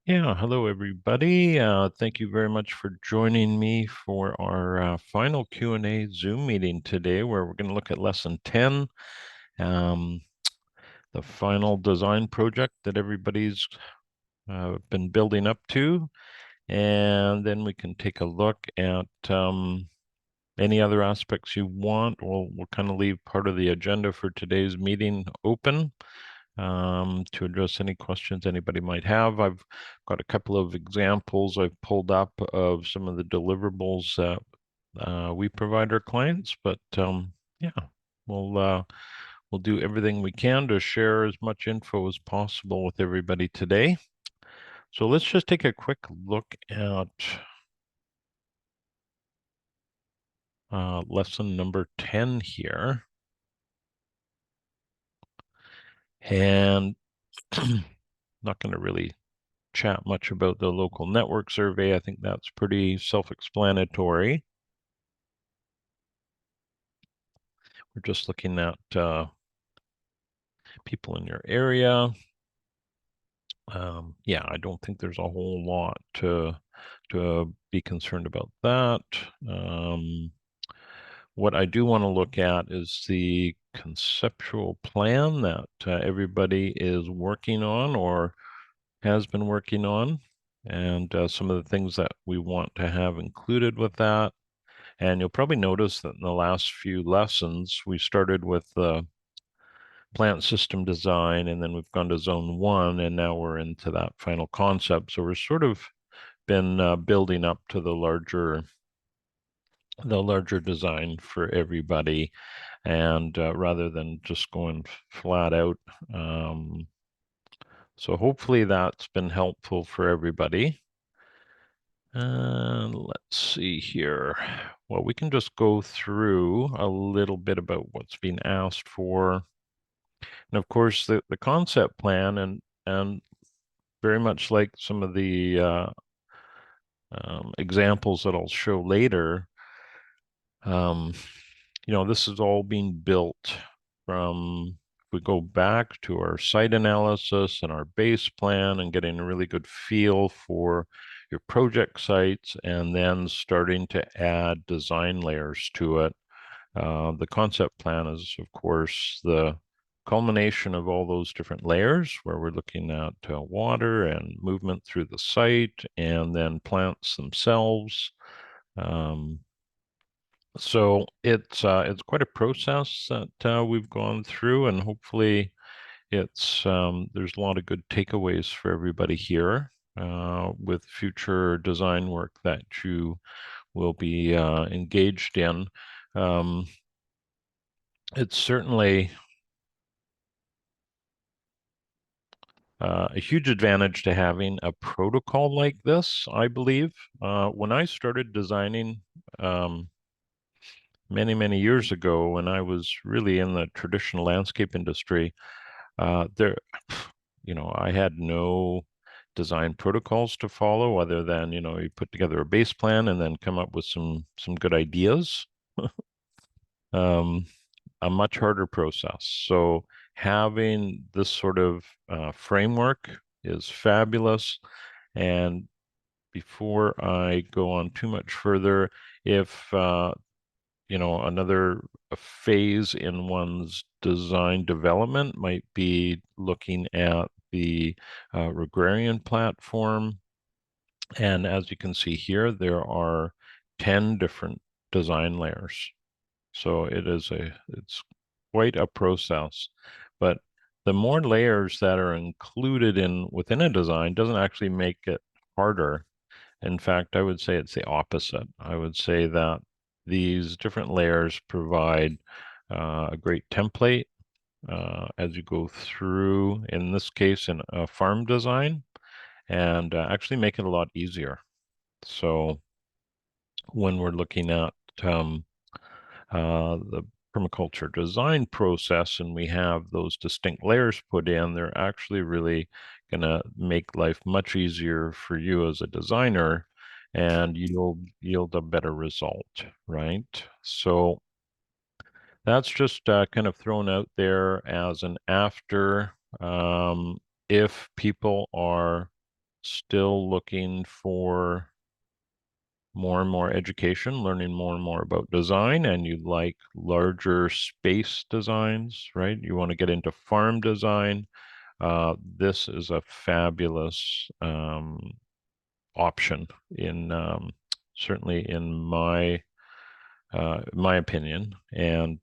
Yeah, hello everybody. Thank you very much for joining me for our final Q&A Zoom meeting today, where we're going to look at lesson 10, um, the final design project that everybody's been building up to. And then we can take a look at any other aspects you want. We'll kind of leave part of the agenda for today's meeting open to address any questions anybody might have. I've got a couple of examples I've pulled up of some of the deliverables that we provide our clients, but yeah, we'll we'll do everything we can to share as much info as possible with everybody today. So let's just take a quick look at lesson number 10 here. And not going to really chat much about the local network survey. I think that's pretty self-explanatory. We're just looking at people in your area. Yeah, I don't think there's a whole lot to be concerned about that. What I do want to look at is the conceptual plan that everybody is working on or has been working on, and some of the things that we want to have included with that. And you'll probably notice that in the last few lessons, we started with plant system design, and then we've gone to zone 1, and now we're into that final concept. So we're sort of been building up to the larger design for everybody, and rather than just going flat out. So hopefully that's been helpful for everybody. Let's see here. Well, we can just go through a little bit about what's being asked for. And of course, the concept plan and very much like some of the examples that I'll show later, this is all being built from, if we go back to our site analysis and our base plan and getting a really good feel for your project sites, and then starting to add design layers to it. The concept plan is, of course, the culmination of all those different layers, where we're looking at water and movement through the site, and then plants themselves. So it's quite a process that we've gone through, and hopefully it's there's a lot of good takeaways for everybody here with future design work that you will be engaged in. It's certainly a huge advantage to having a protocol like this, I believe. When I started designing many, many years ago, when I was really in the traditional landscape industry, I had no design protocols to follow other than, you put together a base plan and then come up with some good ideas. Um, a much harder process. So having this sort of framework is fabulous. And before I go on too much further, if another phase in one's design development might be looking at the Regrarian platform. And as you can see here, there are 10 different design layers. So it's quite a process. But the more layers that are included within a design doesn't actually make it harder. In fact, I would say it's the opposite. I would say that these different layers provide a great template as you go through, in this case, in a farm design, and actually make it a lot easier. So when we're looking at the permaculture design process and we have those distinct layers put in, they're actually really going to make life much easier for you as a designer, and you'll yield a better result, right? So that's just kind of thrown out there as an after. If people are still looking for more and more education, learning more and more about design, and you like larger space designs, right? You want to get into farm design. This is a fabulous option in certainly in my opinion, and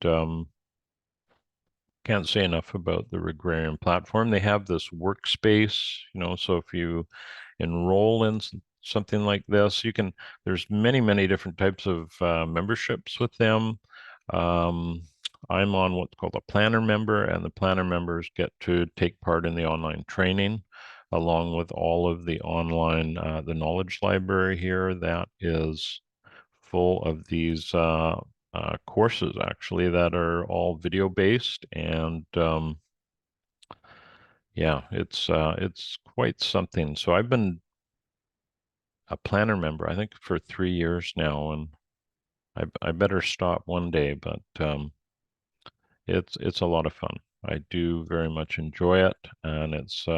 can't say enough about the Agrarian platform. They have this workspace, so if you enroll in something like this, there's many different types of memberships with them. Um, I'm on what's called a planner member, and the planner members get to take part in the online training along with all of the online, the knowledge library here that is full of these courses actually that are all video based, and yeah, it's quite something. So I've been a planner member, I think, for 3 years now, and I better stop one day, but it's a lot of fun. I do very much enjoy it, and it's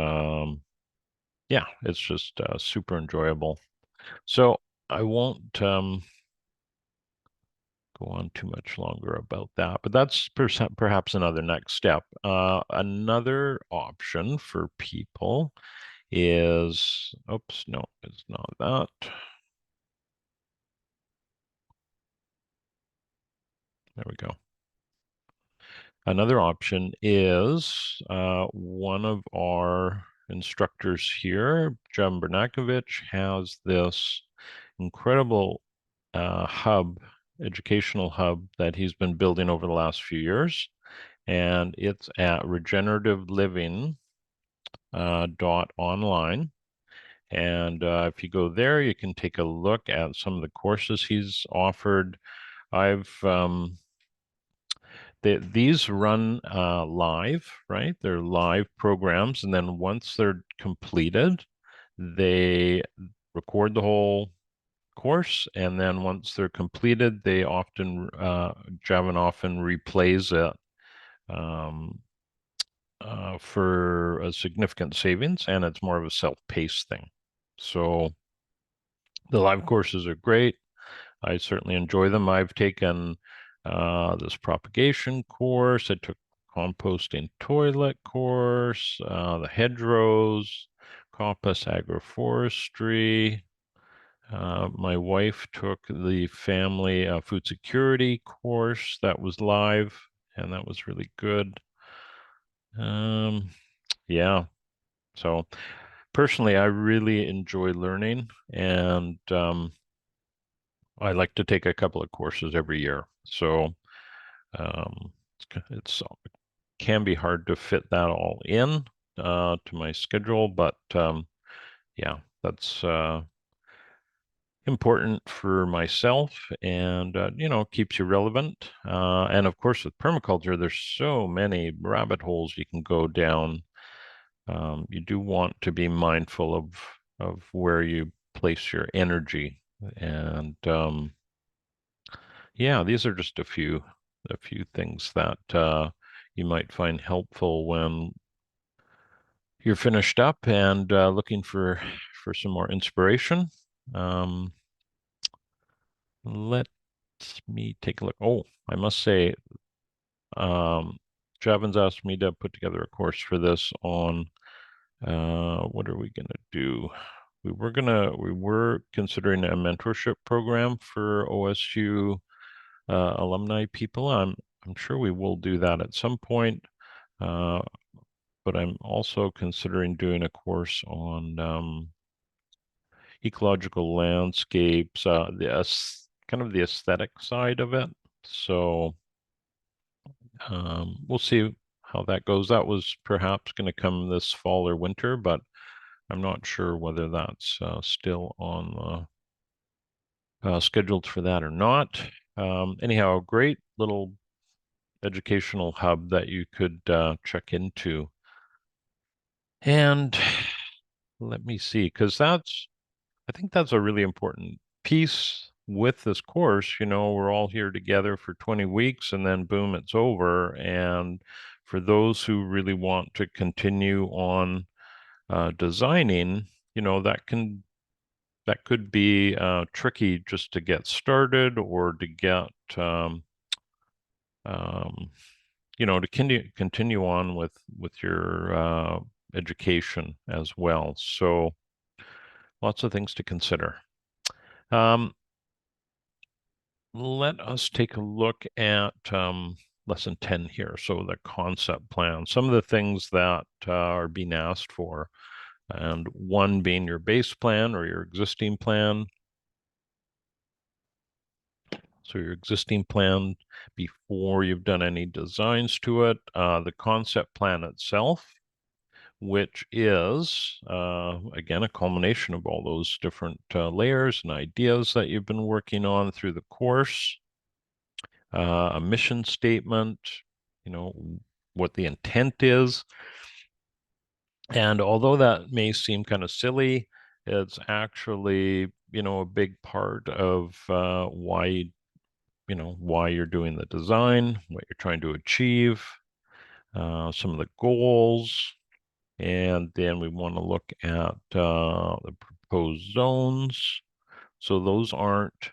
yeah, it's just super enjoyable. So I won't go on too much longer about that, but that's perhaps another next step. Another option for people is, oops, no, it's not that. There we go. Another option is one of our instructors here, John Bernakovich, has this incredible educational hub that he's been building over the last few years. And it's at regeneratively online. And if you go there, you can take a look at some of the courses he's offered. I've these run live, right? They're live programs, and then once they're completed, they record the whole course, and then once they're completed, they often Javin often replays it um, for a significant savings, and it's more of a self-paced thing. So the live courses are great. I certainly enjoy them. I've taken this propagation course. I took composting toilet course, the hedgerows, coppice agroforestry. My wife took the family food security course that was live, and that was really good. Yeah, so personally, I really enjoy learning, and I like to take a couple of courses every year. So um, it's can be hard to fit that all in to my schedule, but yeah, that's important for myself, and keeps you relevant. And of course, with permaculture, there's so many rabbit holes you can go down. You do want to be mindful of where you place your energy, and yeah, these are just a few things that you might find helpful when you're finished up and looking for some more inspiration. Um, let me take a look. Oh, I must say, um, Javin's asked me to put together a course for this on what are we gonna do? We were considering a mentorship program for OSU alumni people. I'm sure we will do that at some point. Uh, but I'm also considering doing a course on ecological landscapes, kind of the aesthetic side of it. So we'll see how that goes. That was perhaps going to come this fall or winter, but I'm not sure whether that's still on scheduled for that or not. Anyhow, a great little educational hub that you could check into. And let me see, because I think that's a really important piece with this course. We're all here together for 20 weeks and then boom, it's over. And for those who really want to continue on designing, that could be tricky just to get started or to get um, to continue on with your education as well. So lots of things to consider. Um, let us take a look at lesson 10 here. So the concept plan, some of the things that are being asked for, and one being your base plan or your existing plan. So your existing plan before you've done any designs to it, the concept plan itself, which is, again, a culmination of all those different layers and ideas that you've been working on through the course, a mission statement, what the intent is. And although that may seem kind of silly, it's actually, a big part of why you're doing the design, what you're trying to achieve, some of the goals. And then we want to look at the proposed zones. So those aren't,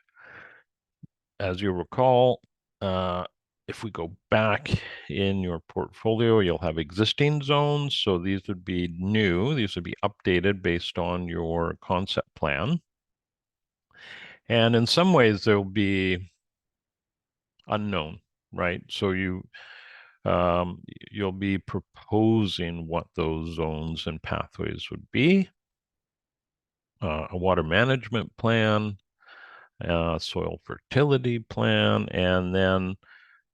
as you recall, if we go back in your portfolio, you'll have existing zones. So these would be new. These would be updated based on your concept plan. And in some ways, they'll be unknown, right? So you'll be proposing what those zones and pathways would be, a water management plan, soil fertility plan, and then,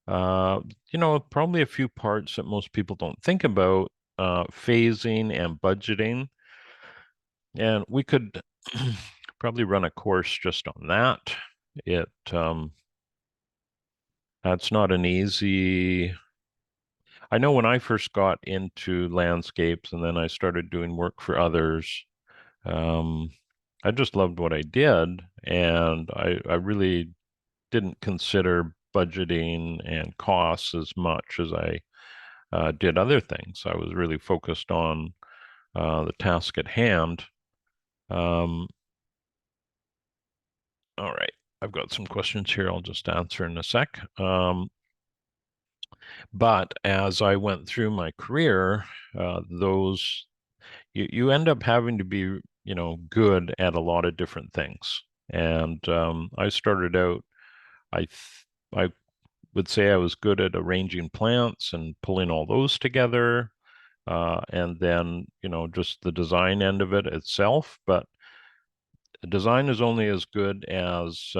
probably a few parts that most people don't think about, phasing and budgeting. And we could probably run a course just on that. That's not an easy. I know when I first got into landscapes and then I started doing work for others, um, I just loved what I did, and I really didn't consider budgeting and costs as much as I did other things. I was really focused on the task at hand. Um, all right, I've got some questions here I'll just answer in a sec. But as I went through my career, those you end up having to be, good at a lot of different things. And I started out, I would say I was good at arranging plants and pulling all those together, and then, just the design end of it itself. But the design is only as good as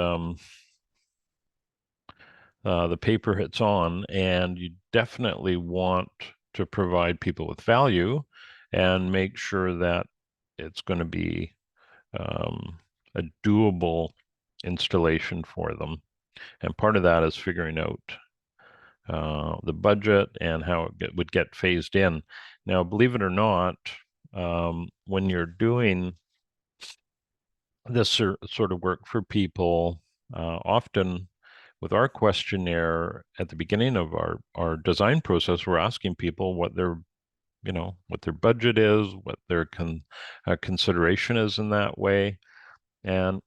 the paper it's on, and you definitely want to provide people with value and make sure that it's going to be a doable installation for them. And part of that is figuring out the budget and how it would get phased in. Now, believe it or not, when you're doing this sort of work for people, often with our questionnaire at the beginning of our design process, we're asking people what their budget is, what their consideration is in that way. And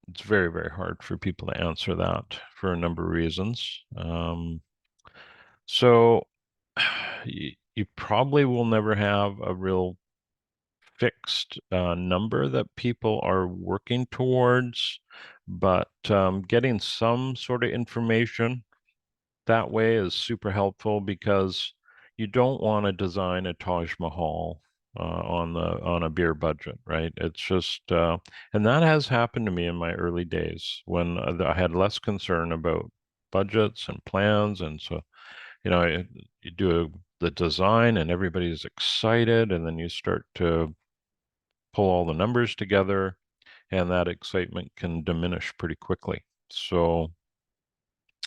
it's very, very hard for people to answer that for a number of reasons. So you probably will never have a real fixed number that people are working towards, but getting some sort of information that way is super helpful, because you don't want to design a Taj Mahal on a beer budget, right? It's just and that has happened to me in my early days when I had less concern about budgets and plans, and so you do the design and everybody's excited, and then you start to pull all the numbers together, and that excitement can diminish pretty quickly. So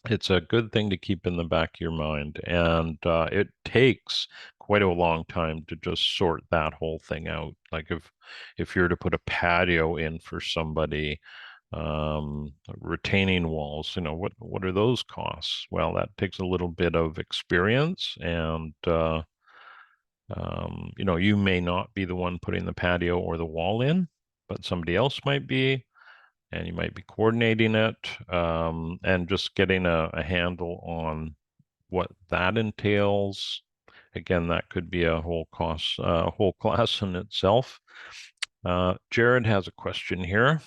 it's a good thing to keep in the back of your mind. And it takes quite a long time to just sort that whole thing out. Like if you're to put a patio in for somebody, retaining walls, what are those costs? Well, that takes a little bit of experience and You may not be the one putting the patio or the wall in, but somebody else might be, and you might be coordinating it, and just getting a handle on what that entails. Again, that could be a whole whole class in itself. Jared has a question here.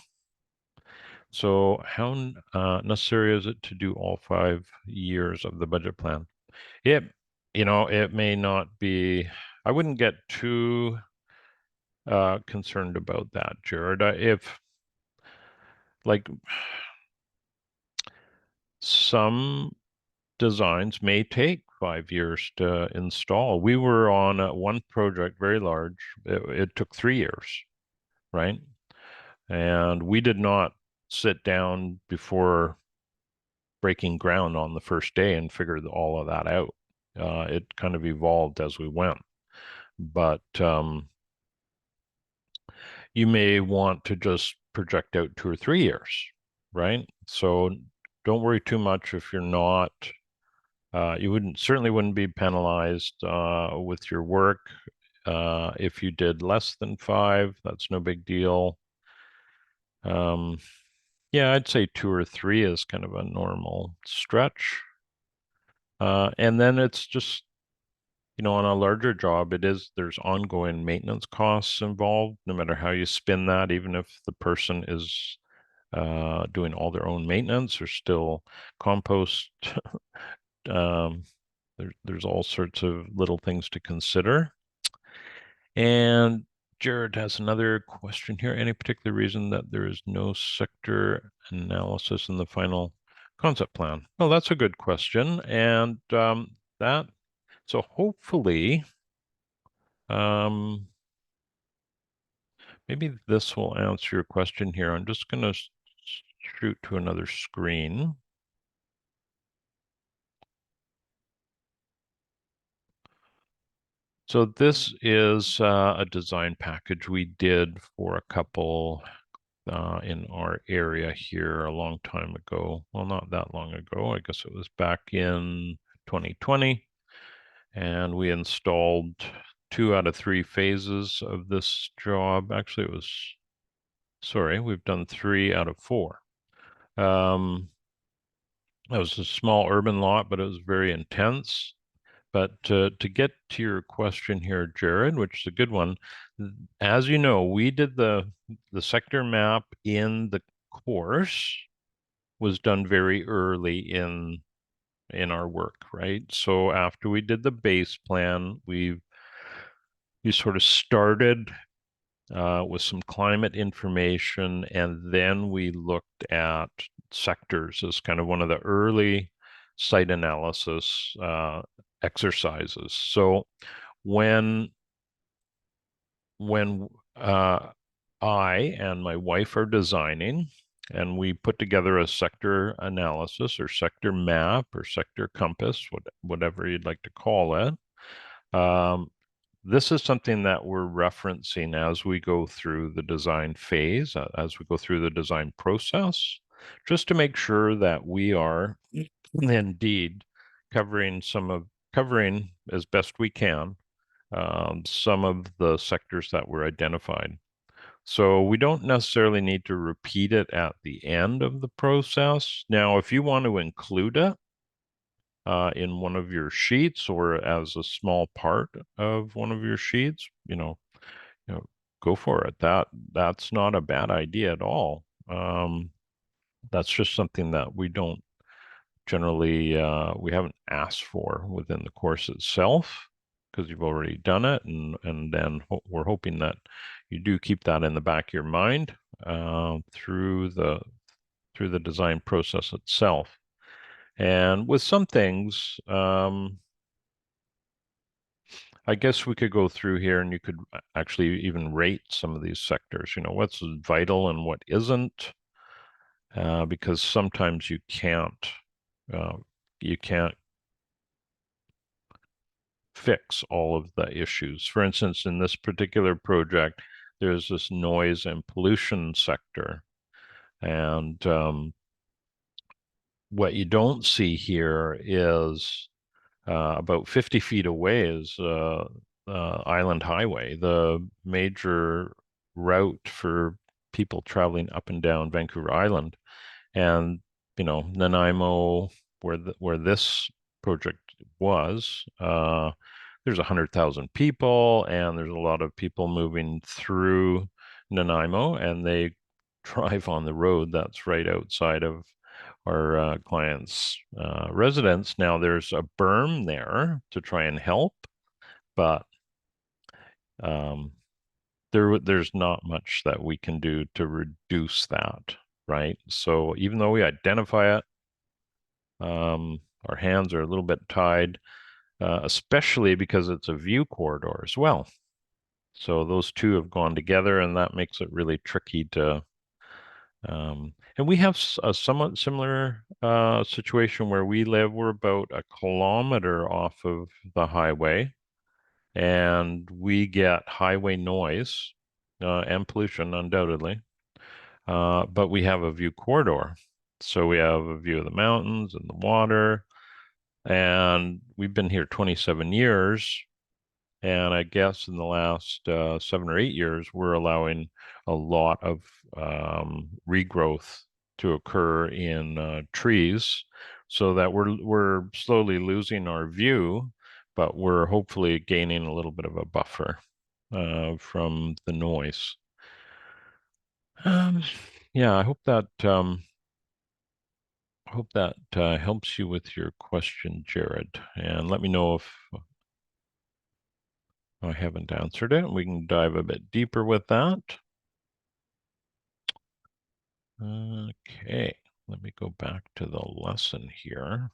So how necessary is it to do all 5 years of the budget plan? It may not be, I wouldn't get too concerned about that, Jared. If like some designs may take 5 years to install. We were on one project, very large. It took 3 years, right? And we did not sit down before breaking ground on the first day and figured all of that out. It kind of evolved as we went. But you may want to just project out 2 or 3 years, right? So don't worry too much if you're not. You certainly wouldn't be penalized with your work if you did less than 5. That's no big deal. Yeah, I'd say 2 or 3 is kind of a normal stretch. And then it's just, on a larger job, there's ongoing maintenance costs involved, no matter how you spin that, even if the person is doing all their own maintenance or still compost. um, there's all sorts of little things to consider. And Jared has another question here. Any particular reason that there is no sector analysis in the final concept plan? Well, that's a good question. And so hopefully, maybe this will answer your question here. I'm just going to shoot to another screen. So this is a design package we did for a couple in our area here a long time ago. Well, not that long ago. I guess it was back in 2020. And we installed 2 out of 3 phases of this job. Actually, we've done 3 out of 4. It was a small urban lot, but it was very intense. But to get to your question here, Jared, which is a good one, as you know, we did the sector map in the course was done very early in our work, right? So after we did the base plan, we sort of started with some climate information, and then we looked at sectors as kind of one of the early site analysis exercises. So when I and my wife are designing, and we put together a sector analysis or sector map or sector compass, whatever you'd like to call it. This is something that we're referencing as we go through the design phase, as we go through the design process, just to make sure that we are indeed covering as best we can some of the sectors that were identified. So we don't necessarily need to repeat it at the end of the process. Now, if you want to include it in one of your sheets or as a small part of one of your sheets, go for it. That's not a bad idea at all. That's just something that we don't generally we haven't asked for within the course itself, because you've already done it, and then we're hoping that you do keep that in the back of your mind through the design process itself. And with some things, I guess we could go through here and you could actually even rate some of these sectors, what's vital and what isn't, because sometimes uh, you can't fix all of the issues. For instance, in this particular project, there's this noise and pollution sector. And what you don't see here is about 50 feet away is Island Highway, the major route for people traveling up and down Vancouver Island. And, Nanaimo, where this project was, there's 100,000 people, and there's a lot of people moving through Nanaimo, and they drive on the road that's right outside of our client's residence. Now, there's a berm there to try and help, but um, there's not much that we can do to reduce that, right? So even though we identify it, our hands are a little bit tied, especially because it's a view corridor as well. So those two have gone together, and that makes it really tricky to. And we have a somewhat similar situation where we live. We're about a kilometer off of the highway, and we get highway noise and pollution, undoubtedly. But we have a view corridor. So we have a view of the mountains and the water. And we've been here 27 years. And I guess in the last 7 or 8 years, we're allowing a lot of regrowth to occur in trees, so that we're slowly losing our view, but we're hopefully gaining a little bit of a buffer from the noise. Um, yeah, I hope that helps you with your question, Jared. And let me know if I haven't answered it. We can dive a bit deeper with that. Okay, let me go back to the lesson here.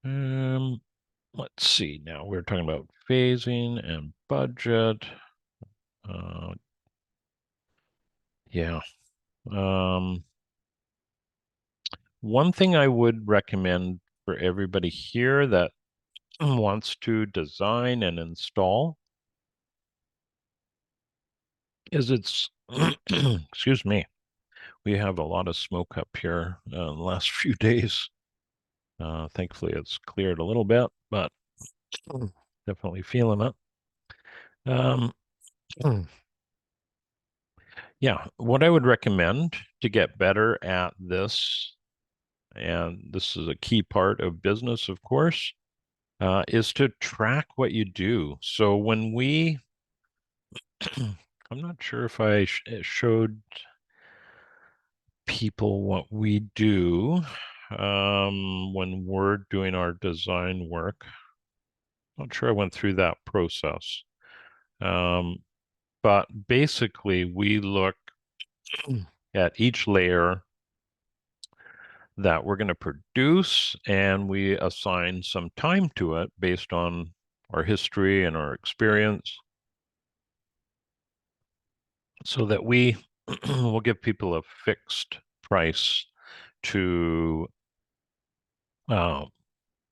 Let's see. Now we're talking about phasing and budget. Yeah. One thing I would recommend for everybody here that wants to design and install is excuse me, we have a lot of smoke up here in the last few days. Thankfully, it's cleared a little bit, but definitely feeling it. Um, yeah, what I would recommend to get better at this, and this is a key part of business, of course, is to track what you do. So when I'm not sure if I showed people what we do when we're doing our design work. Not sure I went through that process. But basically, we look at each layer that we're going to produce, and we assign some time to it based on our history and our experience, so that we will give people a fixed price to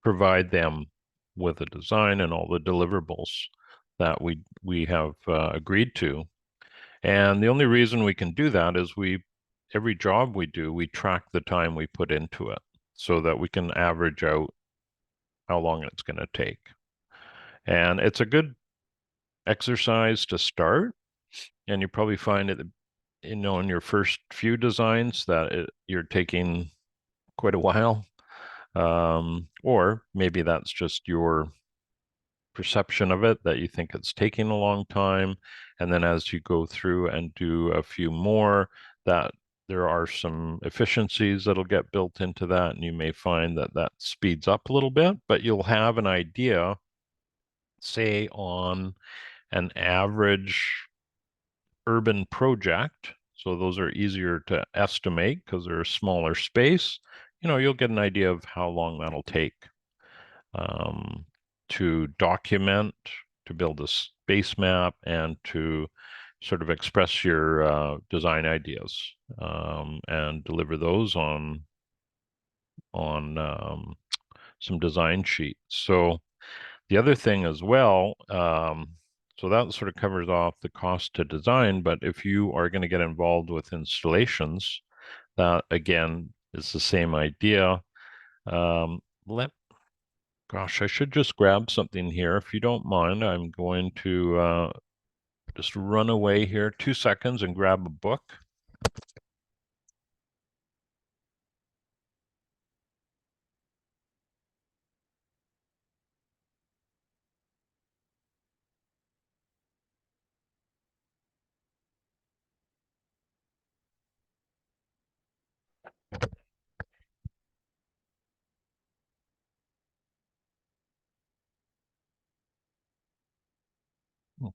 provide them with a design and all the deliverables that we have agreed to. And the only reason we can do that is every job we do, we track the time we put into it, so that we can average out how long it's going to take. And it's a good exercise to start. And you probably find it, in your first few designs that you're taking quite a while. Or maybe that's just your perception of it, that you think it's taking a long time. And then as you go through and do a few more, that there are some efficiencies that'll get built into that, and you may find that that speeds up a little bit, but you'll have an idea, say, on an average urban project. So those are easier to estimate because they're a smaller space. You'll get an idea of how long that'll take to document, to build a space map, and to sort of express your design ideas and deliver those on some design sheets. So the other thing as well, so that sort of covers off the cost to design, but if you are going to get involved with installations, that again is the same idea. Let Gosh, I should just grab something here. If you don't mind, I'm going to just run away here 2 seconds and grab a book.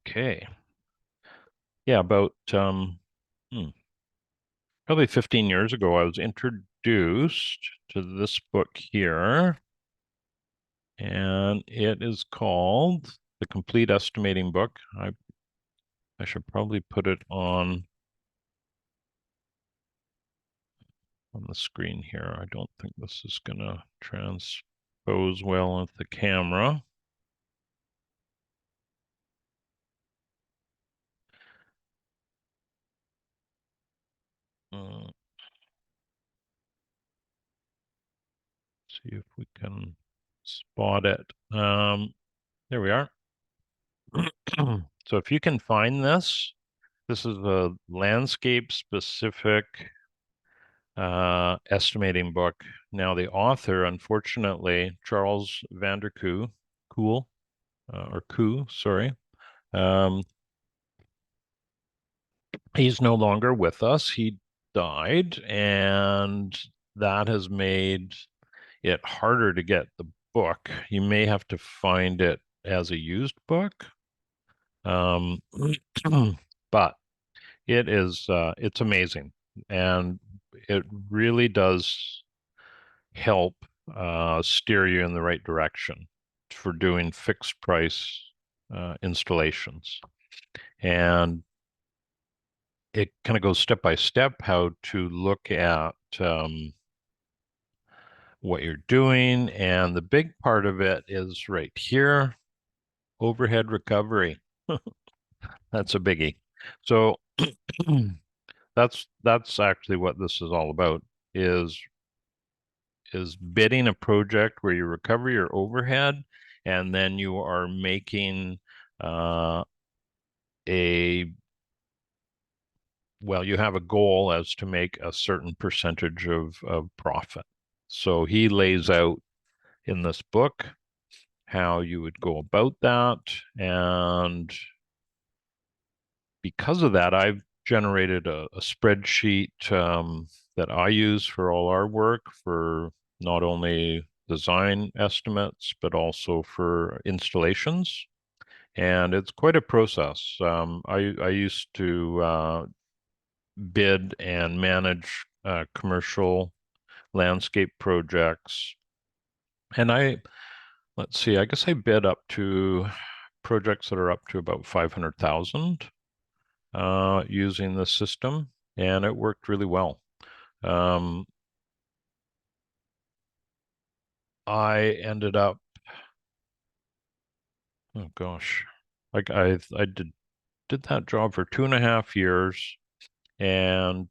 Okay. Yeah, about probably 15 years ago, I was introduced to this book here, and it is called The Complete Estimating Book. I should probably put it on the screen here. I don't think this is gonna transpose well with the camera. Uh, see if we can spot it. There we are. So if you can find this, this is a landscape specific estimating book. Now the author, unfortunately, Charles Vanderkoo, Cool, or Koo, sorry. Um, he's no longer with us. He died, and that has made it harder to get the book. You may have to find it as a used book. Um, but it's amazing, and it really does help steer you in the right direction for doing fixed price installations. And it kind of goes step by step how to look at what you're doing. And the big part of it is right here, overhead recovery. That's a biggie. So that's actually what this is all about is bidding a project where you recover your overhead and then you are making uh, a well, you have a goal as to make a certain percentage of profit. So he lays out in this book how you would go about that. And because of that, I've generated a spreadsheet that I use for all our work for not only design estimates, but also for installations. And it's quite a process. I used to bid and manage commercial landscape projects. And let's see, I guess I bid up to projects that are up to about 500,000 using the system, and it worked really well. I ended up, oh gosh, like I did that job for 2.5 years, and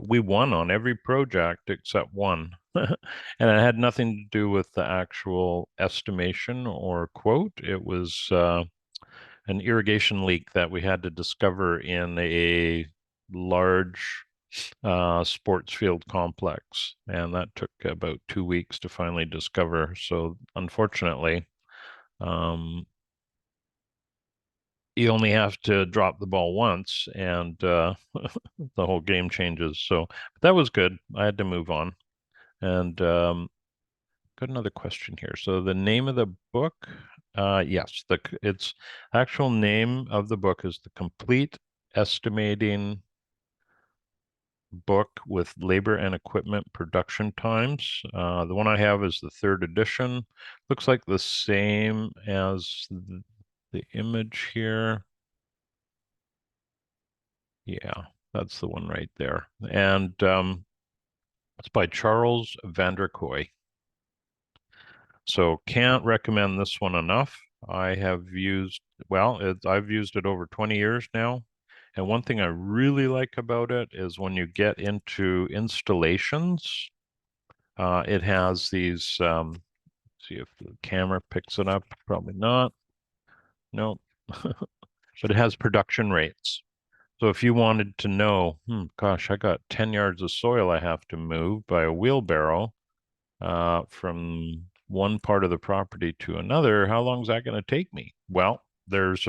we won on every project except one. And it had nothing to do with the actual estimation or quote. It was an irrigation leak that we had to discover in a large sports field complex. And that took about 2 weeks to finally discover. So unfortunately, um, you only have to drop the ball once and the whole game changes. So but that was good. I had to move on. And got another question here. So the name of the book, yes, its actual name of the book is The Complete Estimating Book with Labor and Equipment Production Times. The one I have is the third edition. Looks like the same as the image here. Yeah, that's the one right there. And it's by Charles Vanderkooy. So can't recommend this one enough. I have used, I've used it over 20 years now. And one thing I really like about it is when you get into installations, it has these See if the camera picks it up. Probably not. No, but it has production rates. So if you wanted to know, gosh, I got 10 yards of soil I have to move by a wheelbarrow from one part of the property to another, how long is that going to take me? Well, there's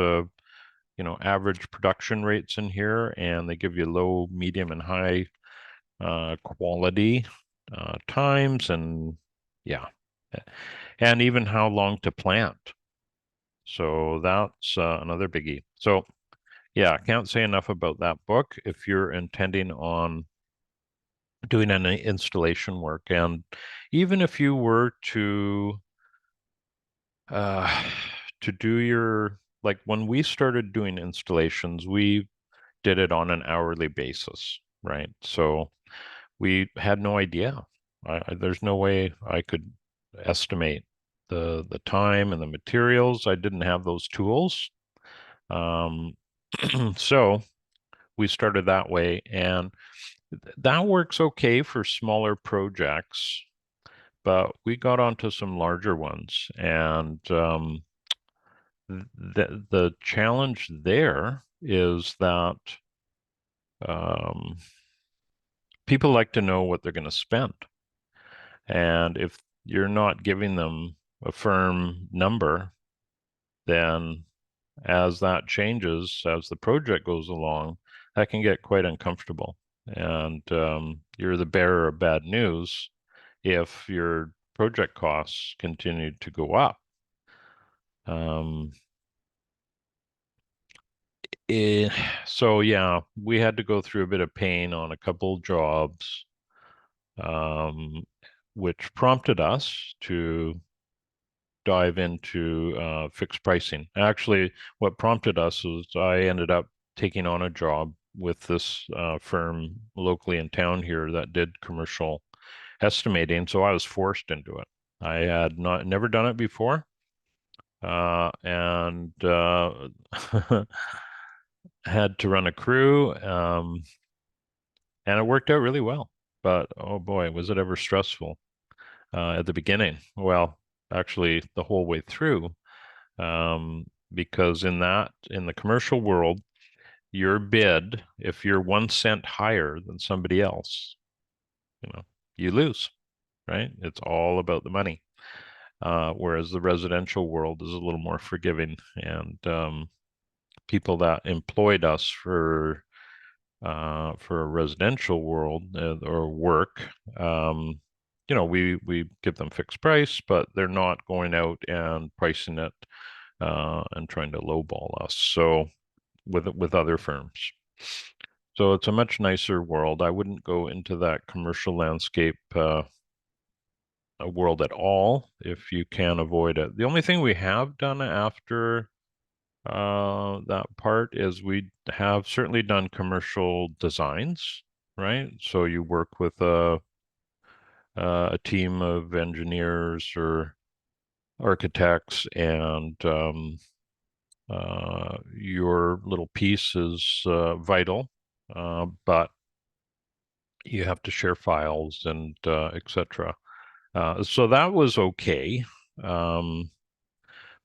average production rates in here, and they give you low, medium, and high quality times, and yeah, and even how long to plant. So that's another biggie. So yeah, I can't say enough about that book if you're intending on doing any installation work. And even if you were uh, to do your, like when we started doing installations, we did it on an hourly basis, right? So we had no idea. There's no way I could estimate the time and the materials. I didn't have those tools. Um, so we started that way, and that works okay for smaller projects, but we got onto some larger ones, and the challenge there is that um, people like to know what they're going to spend, and if you're not giving them a firm number, then as that changes, as the project goes along, that can get quite uncomfortable. And you're the bearer of bad news if your project costs continue to go up. Um, eh, so yeah, we had to go through a bit of pain on a couple jobs, um, which prompted us to dive into fixed pricing. Actually, what prompted us was I ended up taking on a job with this firm locally in town here that did commercial estimating, so I was forced into it. I had never done it before, and had to run a crew, and it worked out really well. But oh boy, was it ever stressful at the beginning. Well, actually, the whole way through, because in the commercial world, your bid, if you're 1 cent higher than somebody else, you know, you lose, right? It's all about the money. Whereas the residential world is a little more forgiving, and people that employed us for a residential world or work, we give them fixed price, but they're not going out and pricing it and trying to lowball us. So with other firms. So it's a much nicer world. I wouldn't go into that commercial landscape world at all if you can avoid it. The only thing we have done after that part is we have certainly done commercial designs, right? So you work with a team of engineers or architects, and your little piece is vital, but you have to share files and etc. So that was okay. Um,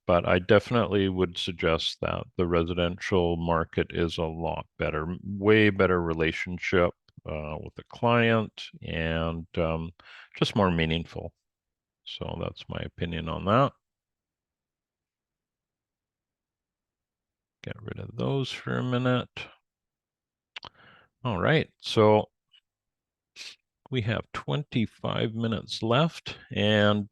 but I definitely would suggest that the residential market is a lot better, way better relationship with the client, and just more meaningful. So that's my opinion on that. Get rid of those for a minute. All right, so we have 25 minutes left, and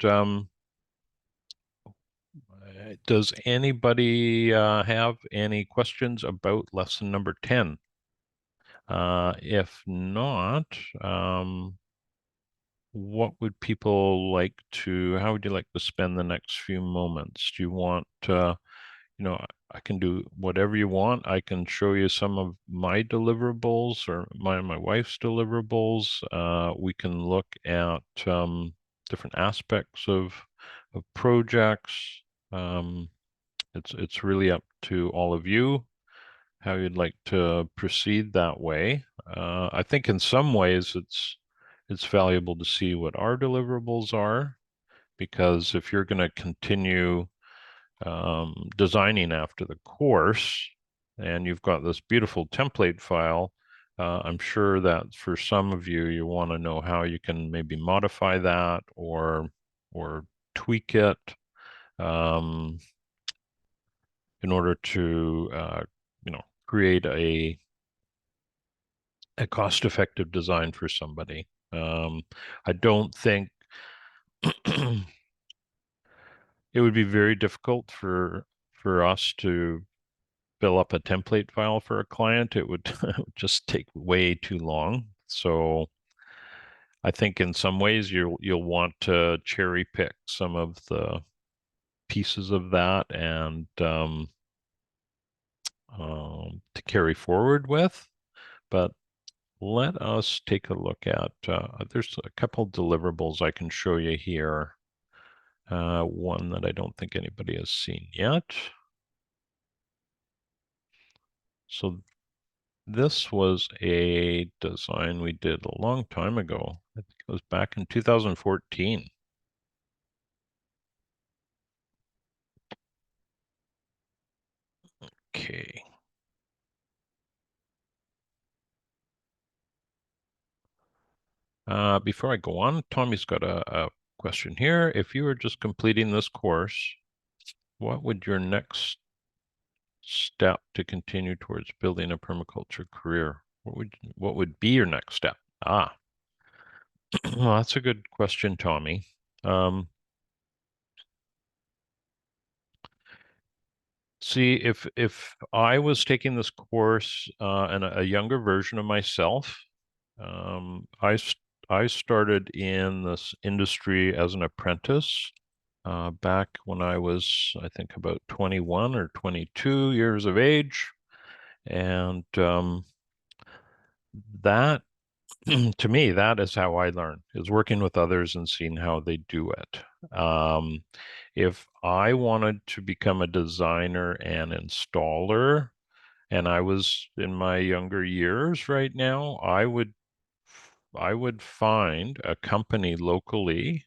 does anybody have any questions about lesson number 10? If not, what would people like to, how would you like to spend the next few moments? Do you want, I can do whatever you want. I can show you some of my deliverables or my wife's deliverables. We can look at different aspects of projects. Um, it's really up to all of you how you'd like to proceed that way. I think in some ways it's valuable to see what our deliverables are, because if you're going to continue designing after the course and you've got this beautiful template file, I'm sure that for some of you, you want to know how you can maybe modify that or tweak it um, in order to create a cost-effective design for somebody. I don't think it would be very difficult for us to fill up a template file for a client. It would just take way too long. So I think in some ways you'll want to cherry pick some of the pieces of that and to carry forward with. But let us take a look at, there's a couple deliverables I can show you here. One that I don't think anybody has seen yet. So this was a design we did a long time ago. I think it was back in 2014. Okay. Before I go on, Tommy's got a question here. If you were just completing this course, what would your next step to continue towards building a permaculture career? What would be your next step? Well, that's a good question, Tommy. See, if I was taking this course and a younger version of myself, I started in this industry as an apprentice back when I was, I think, about 21 or 22 years of age, and that to me, that is how I learn, is working with others and seeing how they do it. If I wanted to become a designer and installer, and I was in my younger years right now, I would find a company locally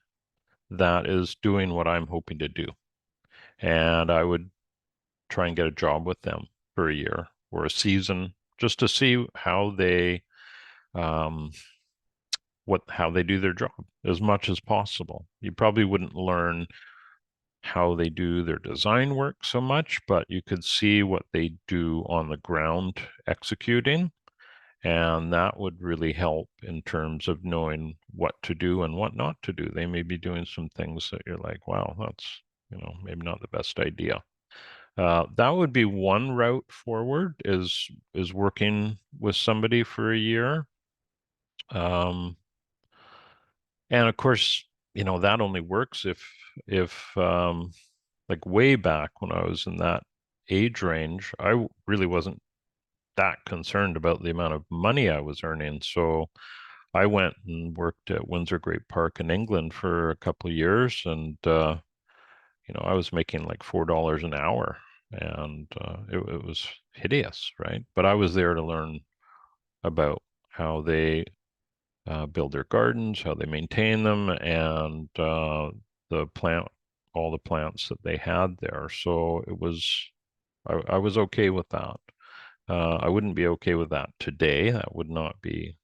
that is doing what I'm hoping to do. And I would try and get a job with them for a year or a season just to see how they um, how they do their job as much as possible. You probably wouldn't learn how they do their design work so much, but you could see what they do on the ground executing. And that would really help in terms of knowing what to do and what not to do. They may be doing some things that you're like, wow, that's, maybe not the best idea. That would be one route forward is working with somebody for a year. Um, and of course, that only works if like way back when I was in that age range, I really wasn't that concerned about the amount of money I was earning. So I went and worked at Windsor Great Park in England for a couple of years, and I was making like $4 an hour, and it was hideous, right? But I was there to learn about how they build their gardens, how they maintain them, and the plant, all the plants that they had there. So it was, I was okay with that. I wouldn't be okay with that today. That would not be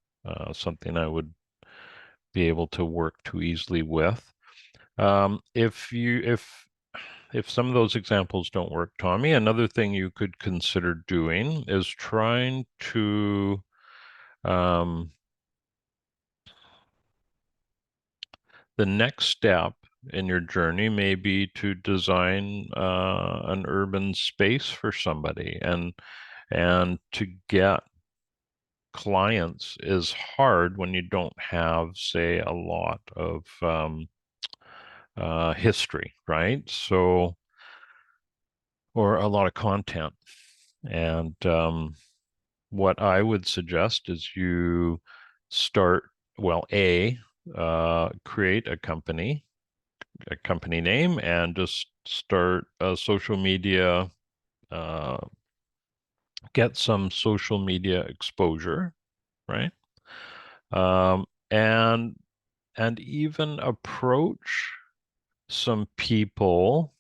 something I would be able to work too easily with. If some of those examples don't work, Tommy, another thing you could consider doing is trying to um, the next step in your journey may be to design an urban space for somebody, and to get clients is hard when you don't have, say, a lot of history, right? So, or a lot of content. And what I would suggest is you start, well, create a company name, and just start a social media, uh, get some social media exposure, right? Um, and even approach some people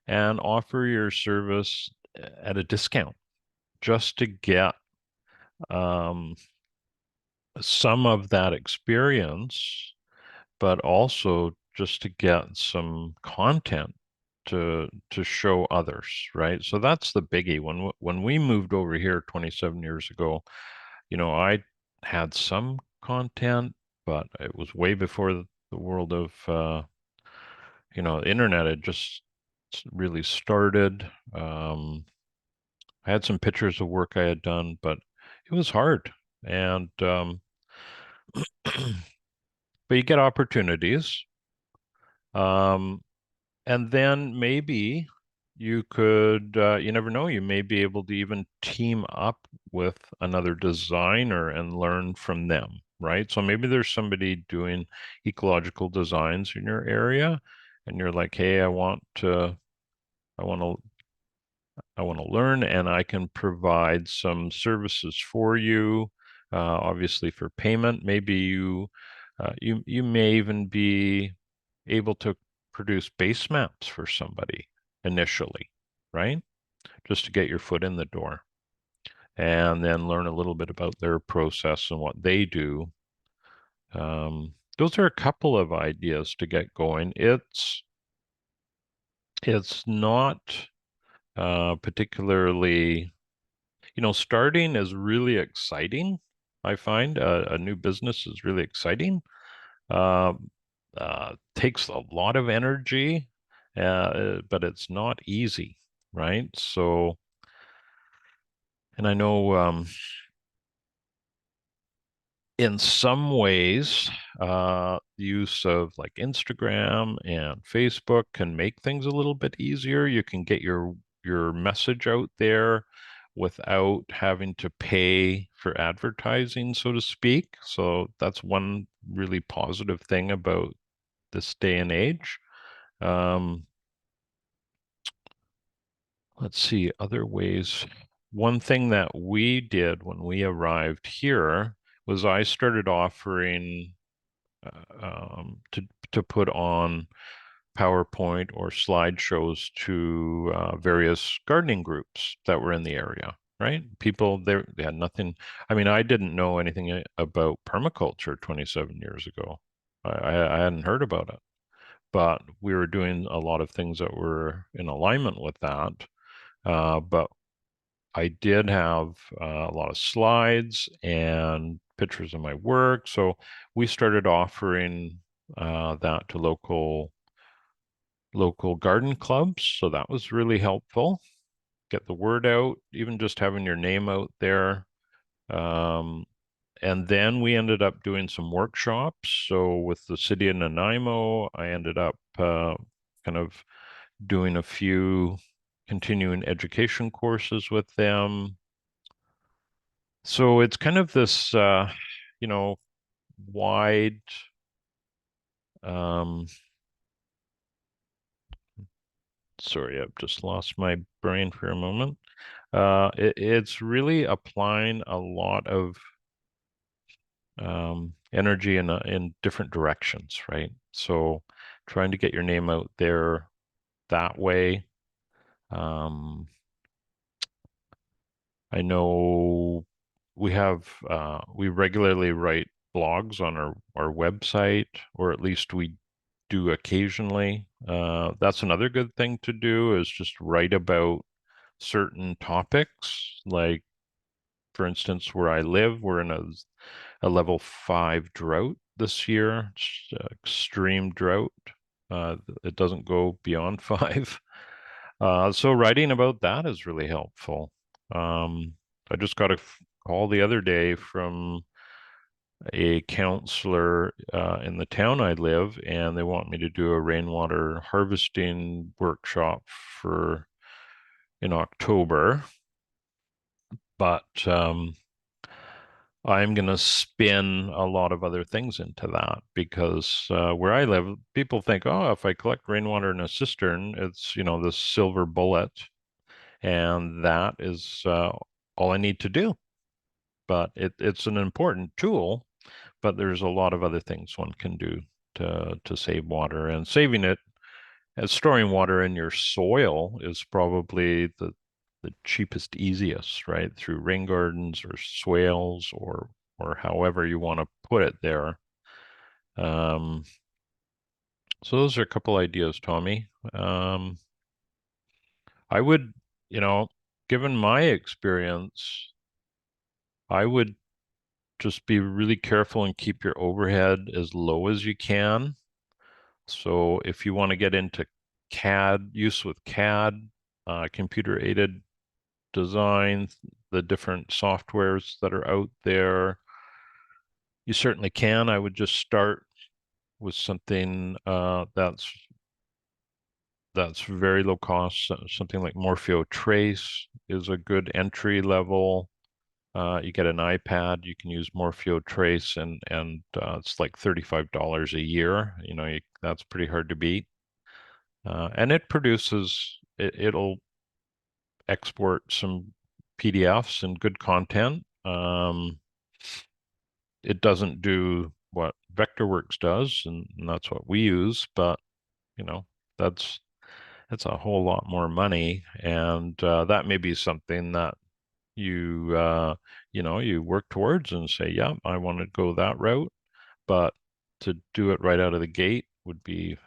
and offer your service at a discount just to get um, some of that experience, but also just to get some content to show others, right? So that's the biggie. When we moved over here 27 years ago, I had some content, but it was way before the world of the internet had just really started. I had some pictures of work I had done, but it was hard. And but you get opportunities. Um, and then maybe you never know, you may be able to even team up with another designer and learn from them, right? So maybe there's somebody doing ecological designs in your area, and you're like, hey, I want to I want to learn, and I can provide some services for you, obviously for payment. Maybe you may even be able to produce base maps for somebody initially, right? Just to get your foot in the door, and then learn a little bit about their process and what they do. Those are a couple of ideas to get going. It's not particularly starting is really exciting. I find a new business is really exciting. Um, Takes a lot of energy, but it's not easy, right? So, and I know in some ways, the use of like Instagram and Facebook can make things a little bit easier. You can get your message out there without having to pay for advertising, so to speak. So that's one really positive thing about this day and age. Um, let's see, other ways. One thing that we did when we arrived here was I started offering to put on PowerPoint or slideshows to various gardening groups that were in the area, right? People there, they had nothing. I mean, I didn't know anything about permaculture 27 years ago. I hadn't heard about it, but we were doing a lot of things that were in alignment with that. But I did have a lot of slides and pictures of my work. So we started offering that to local garden clubs. So that was really helpful. Get the word out, even just having your name out there. Um, and then we ended up doing some workshops. So with the city of Nanaimo, I ended up kind of doing a few continuing education courses with them. So it's kind of this, you know, wide, um, sorry, I've just lost my brain for a moment. It's really applying a lot of energy in different directions, right? So trying to get your name out there that way. Um, I know we regularly write blogs on our website, or at least we do occasionally. That's another good thing to do is just write about certain topics. Like, for instance, where I live, we're in a level 5 drought this year, extreme drought. It doesn't go beyond 5. So writing about that is really helpful. I just got a call the other day from a counselor in the town I live, and they want me to do a rainwater harvesting workshop for in October. But I'm going to spin a lot of other things into that because where I live, people think, oh, if I collect rainwater in a cistern, it's, this silver bullet, and that is all I need to do. But it's an important tool, but there's a lot of other things one can do to save water, and saving it And storing water in your soil is probably the cheapest, easiest, right? Through rain gardens or swales or however you want to put it there. Um, so those are a couple ideas, Tommy. I would, you know, given my experience, I would just be really careful and keep your overhead as low as you can. So if you want to get into CAD, use with CAD, computer aided design, the different softwares that are out there, you certainly can. I would just start with something that's very low cost. Something like Morpheo Trace is a good entry level. You get an iPad, you can use Morpheo Trace, and it's like $35 a year. That's pretty hard to beat. And it produces it'll export some PDFs and good content. It doesn't do what Vectorworks does, and that's what we use, but you know, that's that's a whole lot more money, and that may be something that you you work towards and say, yeah, I want to go that route, but to do it right out of the gate would be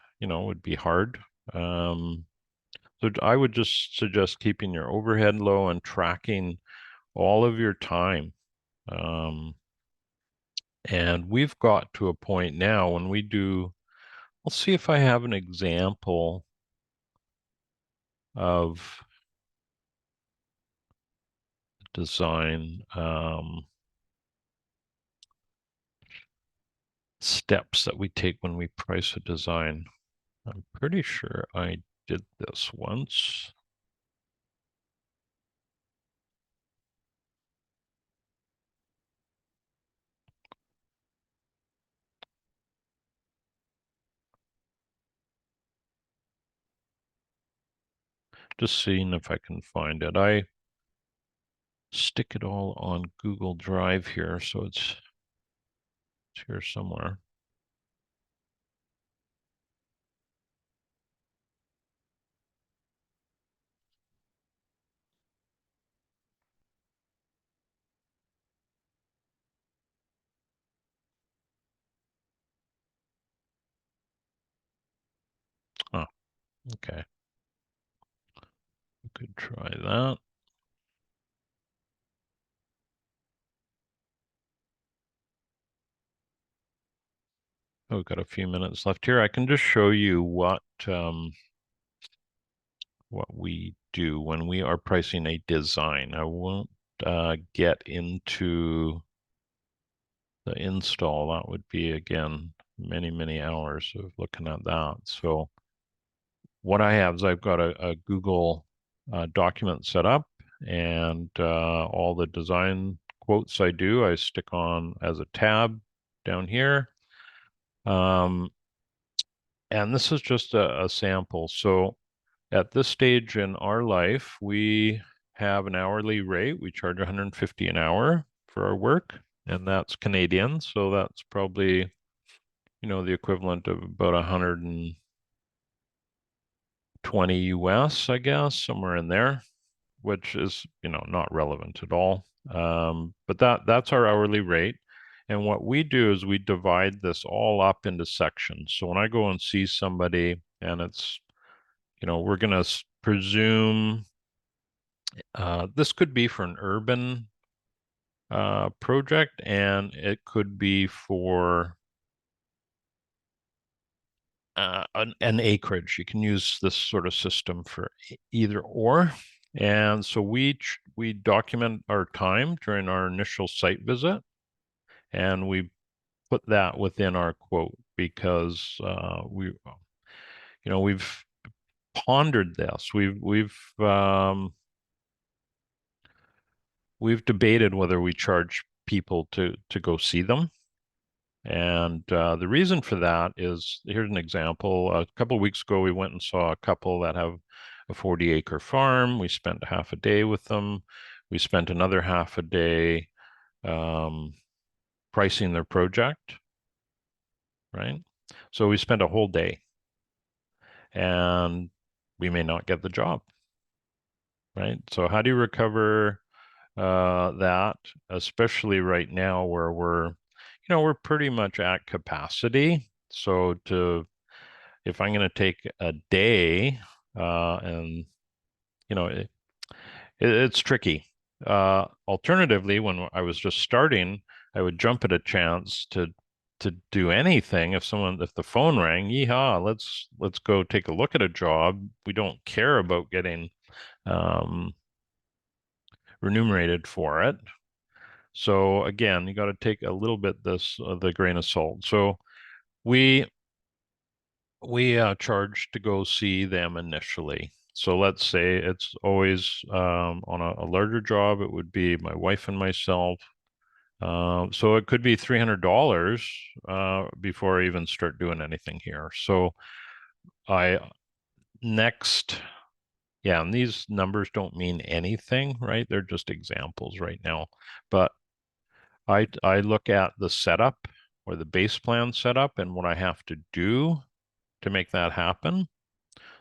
hard. Um, so I would just suggest keeping your overhead low and tracking all of your time. Um, and we've got to a point now when we do, let's see if I have an example of design steps that we take when we price a design. I'm pretty sure I did this once. Just seeing if I can find it. I stick it all on Google Drive here, so it's here somewhere. Oh, okay. We could try that. Oh, we've got a few minutes left here. I can just show you what we do when we are pricing a design. I won't get into the install. That would be, again, many, many hours of looking at that. So what I have is I've got a Google document set up, and all the design quotes I do, I stick on as a tab down here. And this is just a sample. So at this stage in our life, we have an hourly rate. We charge 150 an hour for our work, and that's Canadian. So that's probably, the equivalent of about 120 US, I guess, somewhere in there, which is, not relevant at all. But that's our hourly rate. And what we do is we divide this all up into sections. So when I go and see somebody and it's, we're going to presume this could be for an urban project, and it could be for an acreage. You can use this sort of system for either or. And so we document our time during our initial site visit, and we put that within our quote because we've pondered this. We've debated whether we charge people to go see them. And the reason for that is, here's an example. A couple of weeks ago, we went and saw a couple that have a 40-acre farm. We spent half a day with them. We spent another half a day um, pricing their project, right? So we spent a whole day. and we may not get the job, right? So how do you recover that, especially right now where we're pretty much at capacity. So if I'm going to take a day, and it's tricky. Alternatively, when I was just starting, I would jump at a chance to do anything. If the phone rang, yeehaw, let's go take a look at a job. We don't care about getting um, remunerated for it. So again, you got to take a little bit the grain of salt. So we we charge to go see them initially. So let's say it's always on a larger job, it would be my wife and myself. So it could be $300 before I even start doing anything here. So I next, yeah, and these numbers don't mean anything, right? They're just examples right now. But I look at the setup or the base plan setup and what I have to do to make that happen.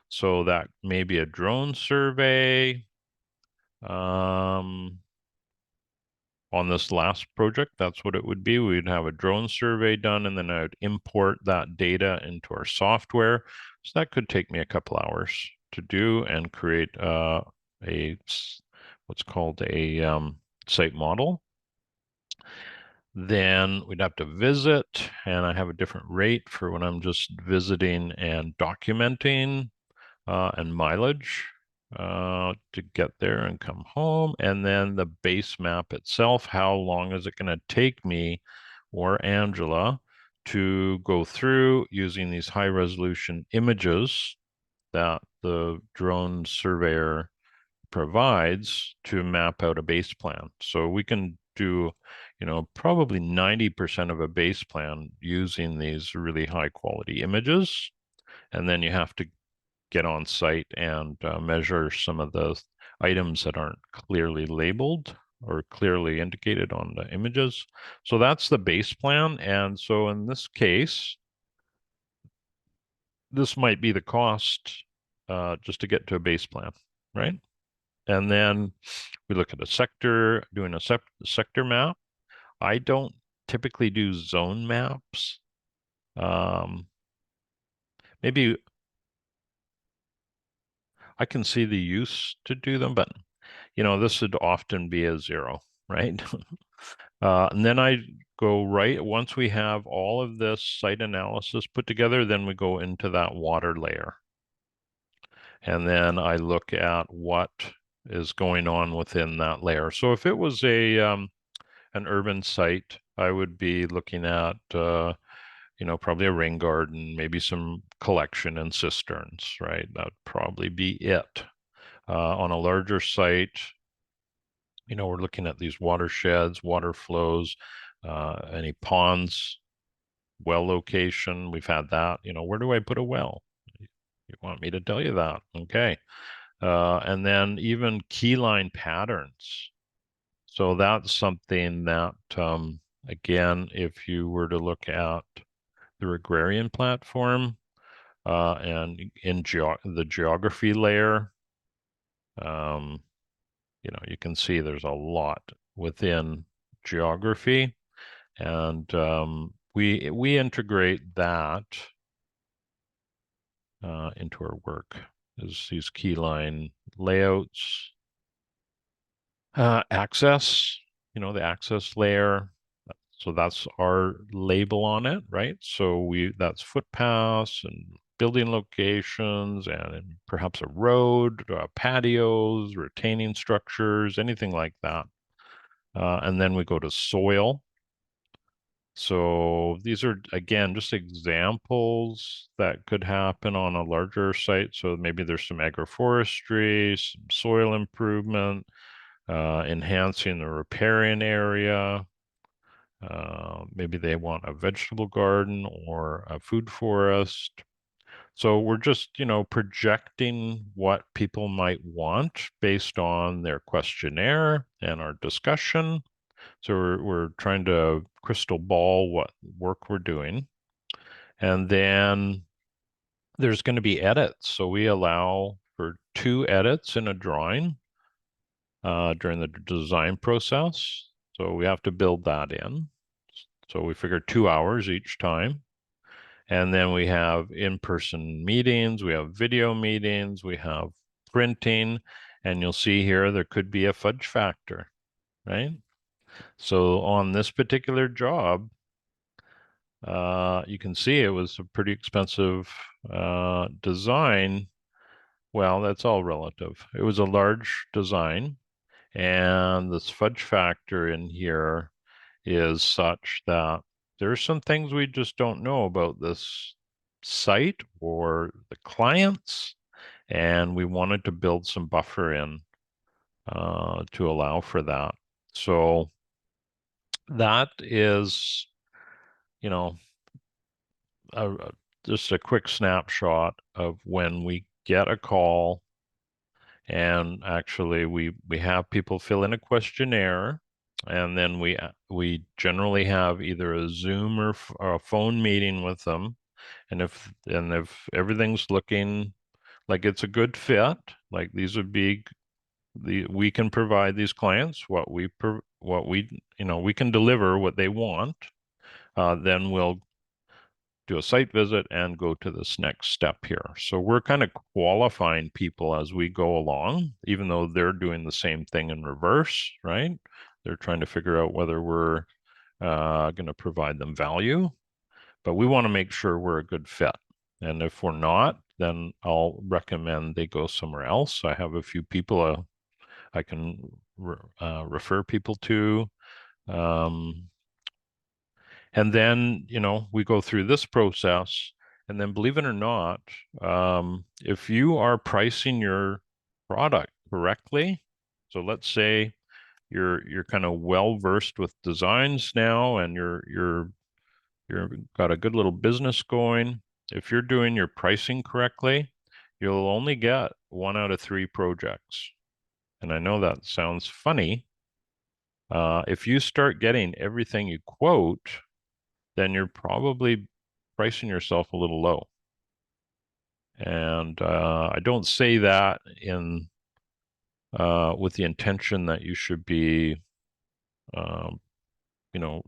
So that may be a drone survey. Um, on this last project, that's what it would be. We'd have a drone survey done, and then I would import that data into our software. So that could take me a couple hours to do and create what's called a site model. Then we'd have to visit, and I have a different rate for when I'm just visiting and documenting and mileage to get there and come home. And then the base map itself, how long is it going to take me or Angela to go through using these high resolution images that the drone surveyor provides to map out a base plan. So we can do, probably 90% of a base plan using these really high quality images. And then you have to get on site and measure some of the items that aren't clearly labeled or clearly indicated on the images. So that's the base plan. And so in this case, this might be the cost just to get to a base plan, right? And then we look at a sector, doing a sector map. I don't typically do zone maps. Um, Maybe I can see the use to do them, but this would often be a zero, right? And then I go right, once we have all of this site analysis put together, then we go into that water layer. And then I look at what is going on within that layer. So if it was an urban site, I would be looking at, probably a rain garden, maybe some collection and cisterns, right? That'd probably be it. On a larger site, we're looking at these watersheds, water flows, any ponds, well location. We've had that. Where do I put a well? You want me to tell you that? Okay. And then even keyline patterns. So that's something that, again, if you were to look at the agrarian platform and in the geography layer, um, you can see there's a lot within geography, and we integrate that into our work. Is these keyline layouts, access, the access layer. So that's our label on it, right? So that's footpaths and building locations and perhaps a road, patios, retaining structures, anything like that. And then we go to soil. So these are, again, just examples that could happen on a larger site. So maybe there's some agroforestry, some soil improvement, enhancing the riparian area. Maybe they want a vegetable garden or a food forest. So we're just, projecting what people might want based on their questionnaire and our discussion. So we're trying to crystal ball what work we're doing. And then there's going to be edits. So we allow for 2 edits in a drawing during the design process. So we have to build that in. So we figure 2 hours each time. And then we have in-person meetings, we have video meetings, we have printing, and you'll see here there could be a fudge factor, right? So on this particular job, you can see it was a pretty expensive design. Well, that's all relative. It was a large design, and this fudge factor in here is such that there's some things we just don't know about this site or the clients, and we wanted to build some buffer in to allow for that. So that is, you know, just a quick snapshot of when we get a call, and actually we have people fill in a questionnaire, and then we generally have either a Zoom or a phone meeting with them, and if everything's looking like it's a good fit, like these would be we can provide these clients what we we can deliver what they want, then we'll do a site visit and go to this next step here. So we're kind of qualifying people as we go along, even though they're doing the same thing in reverse, right? They're trying to figure out whether we're going to provide them value, but we want to make sure we're a good fit. And if we're not, then I'll recommend they go somewhere else. I have a few people I can refer people to. Um, and then, we go through this process. And then, believe it or not, if you are pricing your product correctly, so let's say you're kind of well versed with designs now, and you're got a good little business going. If you're doing your pricing correctly, you'll only get 1 out of 3 projects. And I know that sounds funny. If you start getting everything you quote, then you're probably pricing yourself a little low. And I don't say that in with the intention that you should be, um,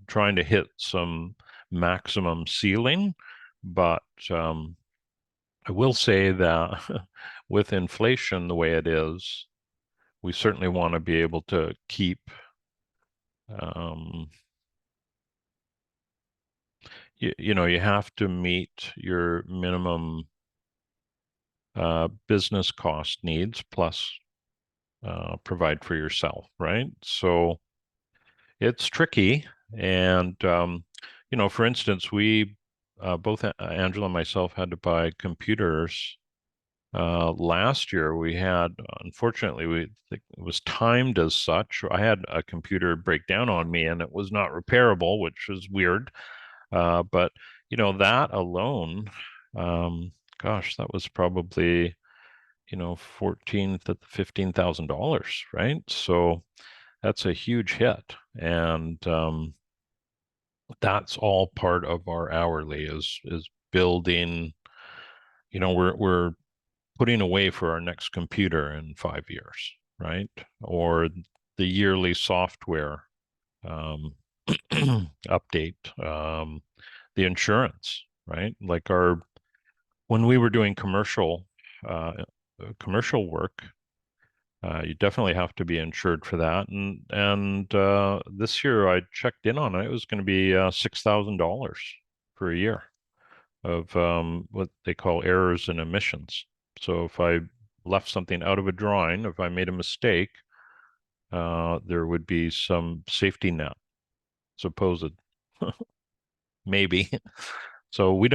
trying to hit some maximum ceiling, but I will say that with inflation the way it is, we certainly want to be able to keep um, you have to meet your minimum business cost needs plus provide for yourself, right? So it's tricky. And, for instance, we both Angela and myself had to buy computers. Last year we had, unfortunately, it was timed as such. I had a computer break down on me and it was not repairable, which was weird. But that alone, gosh, that was probably, 14 to $15,000, right? So that's a huge hit. And that's all part of our hourly is building, we're putting away for our next computer in 5 years, right? Or the yearly software um, update, the insurance, right? Like when we were doing uh, commercial work, you definitely have to be insured for that. And this year I checked in on it. It was going to be $6,000 for a year of what they call errors and omissions. So if I left something out of a drawing, if I made a mistake, there would be some safety net, supposed, maybe. So uh, we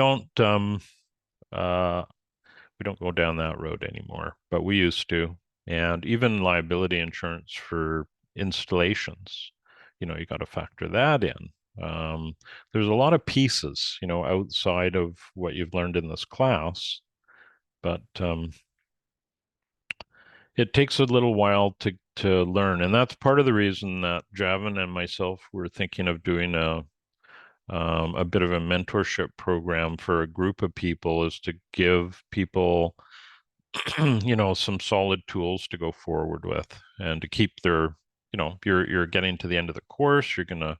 don't go down that road anymore, but we used to. And even liability insurance for installations, you got to factor that in. There's a lot of pieces, outside of what you've learned in this class, but it takes a little while to learn. And that's part of the reason that Javin and myself were thinking of doing a bit of a mentorship program for a group of people is to give people, some solid tools to go forward with and to keep their, you're getting to the end of the course. You're going to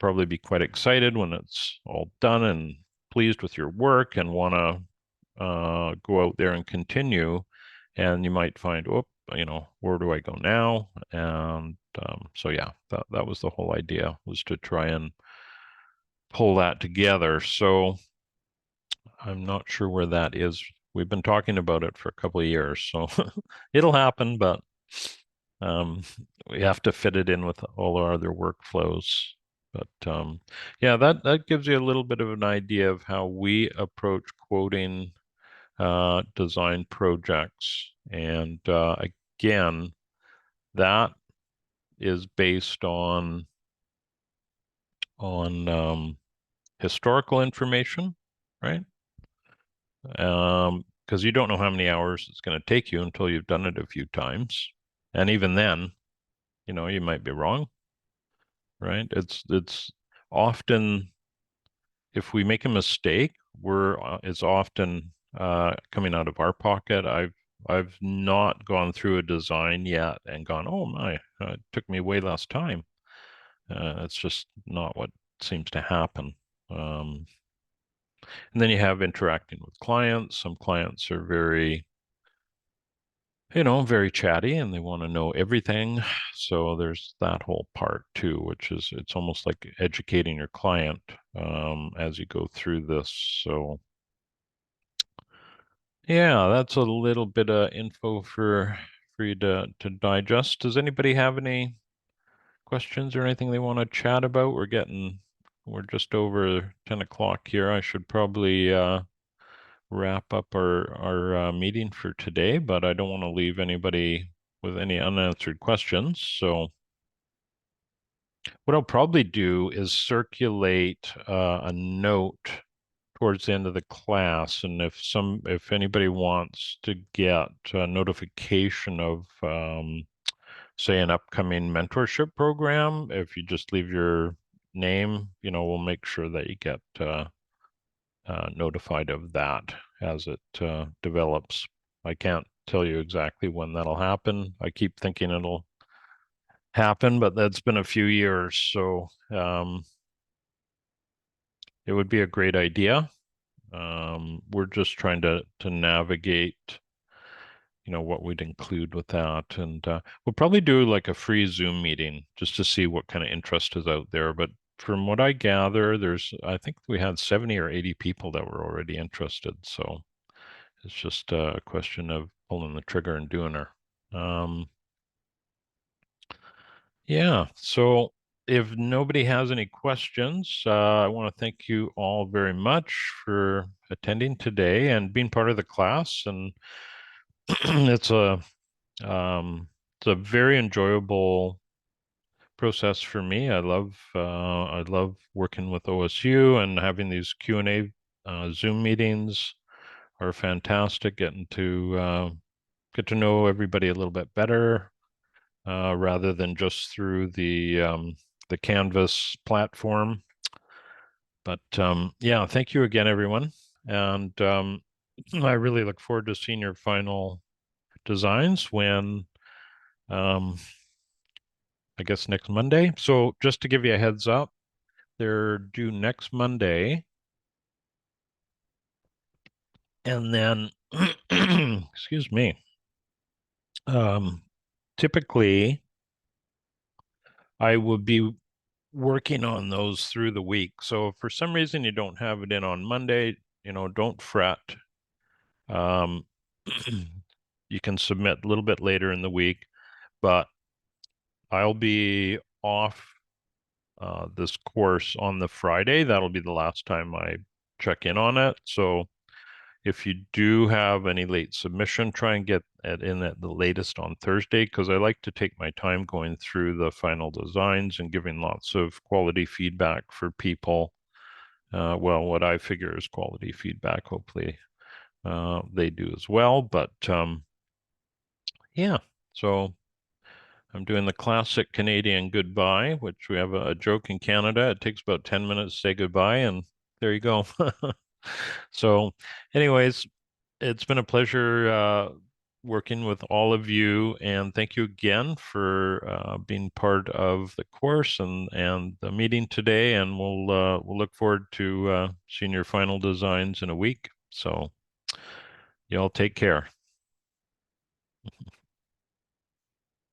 probably be quite excited when it's all done and pleased with your work and want to go out there and continue. And you might find, oh, where do I go now? And so yeah, that was the whole idea, was to try and pull that together. So I'm not sure where that is. We've been talking about it for a couple of years, so it'll happen, but um, we have to fit it in with all our other workflows. But yeah, that gives you a little bit of an idea of how we approach quoting design projects. And again, that is based on historical information, right? Because you don't know how many hours it's going to take you until you've done it a few times. And even then, you might be wrong, right? It's often, if we make a mistake, it's often coming out of our pocket. I've not gone through a design yet and gone, oh my, it took me way less time. It's just not what seems to happen. And then you have interacting with clients. Some clients are very, very chatty and they want to know everything. So there's that whole part too, which is, it's almost like educating your client as you go through this. So yeah, that's a little bit of info for you to digest. Does anybody have any questions or anything they want to chat about? We're just over 10 o'clock here. I should probably wrap up our meeting for today, but I don't want to leave anybody with any unanswered questions. So what I'll probably do is circulate a note towards the end of the class, and if anybody wants to get a notification of say an upcoming mentorship program, if you just leave your name, we'll make sure that you get notified of that as it develops. I can't tell you exactly when that'll happen. I keep thinking it'll happen, but that's been a few years, so it would be a great idea. We're just trying to navigate, what we'd include with that, and we'll probably do like a free Zoom meeting just to see what kind of interest is out there. But from what I gather, I think we had 70 or 80 people that were already interested, so it's just a question of pulling the trigger and doing her. Yeah, so if nobody has any questions, I want to thank you all very much for attending today and being part of the class. And it's a it's a very enjoyable process for me. I love working with OSU, and having these Q&A Zoom meetings are fantastic. Getting to get to know everybody a little bit better, rather than just through the Canvas platform. But yeah, thank you again, everyone. And I really look forward to seeing your final designs when, I guess, next Monday. So just to give you a heads up, they're due next Monday. And then, excuse me, um, typically I would be working on those through the week. So if for some reason you don't have it in on Monday, don't fret. Um, you can submit a little bit later in the week, but I'll be off this course on the Friday. That'll be the last time I check in on it. So if you do have any late submission, try and get it in at the latest on Thursday, because I like to take my time going through the final designs and giving lots of quality feedback for people. Well, what I figure is quality feedback. Hopefully, they do as well. But yeah, so I'm doing the classic Canadian goodbye, which we have a joke in Canada. It takes about 10 minutes to say goodbye, and there you go. So, anyways, it's been a pleasure working with all of you, and thank you again for being part of the course and the meeting today. And we'll look forward to seeing your final designs in a week. So, y'all take care.